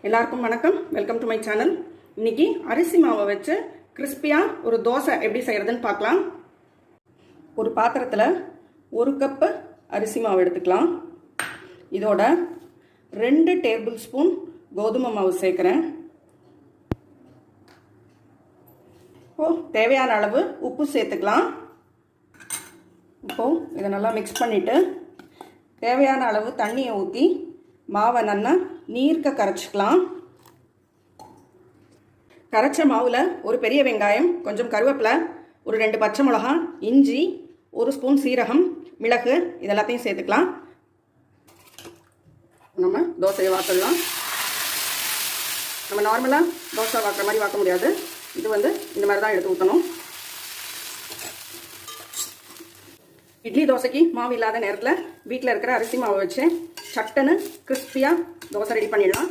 எல்லாருக்கும் வணக்கம். Welcome to my channel. இன்னைக்கு அரிசி மாவை வச்சு கிறிஸ்பியாக ஒரு தோசை எப்படி செய்கிறதுன்னு பார்க்கலாம். ஒரு பாத்திரத்தில் 1 கப்பு அரிசி மாவு எடுத்துக்கலாம். இதோட 2 டேபிள் ஸ்பூன் கோதுமை மாவு சேர்க்குறேன். இப்போது தேவையான அளவு உப்பு சேர்த்துக்கலாம். இப்போது இதை நல்லா மிக்ஸ் பண்ணிவிட்டு தேவையான அளவு தண்ணியை ஊற்றி மாவை நல்லா நீர்க்க கரைச்சிக்கலாம். கரைச்ச மாவில் ஒரு பெரிய வெங்காயம், கொஞ்சம் கருவேப்பிலை, ஒரு 2 பச்சை மிளகாய், இஞ்சி, 1 ஸ்பூன் சீரகம், மிளகு இதெல்லாத்தையும் சேர்த்துக்கலாம். நம்ம தோசையை வாக்கலாம். நம்ம நார்மலாக தோசை வாக்குற மாதிரி வாக்க முடியாது. இது இந்த மாதிரி தான் எடுத்து ஊற்றணும். இட்லி தோசைக்கு மாவு இல்லாத நேரத்தில் வீட்டில் இருக்கிற அரிசி மாவை வச்சு சட்டுன்னு கிறிஸ்பியாக தோசை ரெடி பண்ணிடலாம்.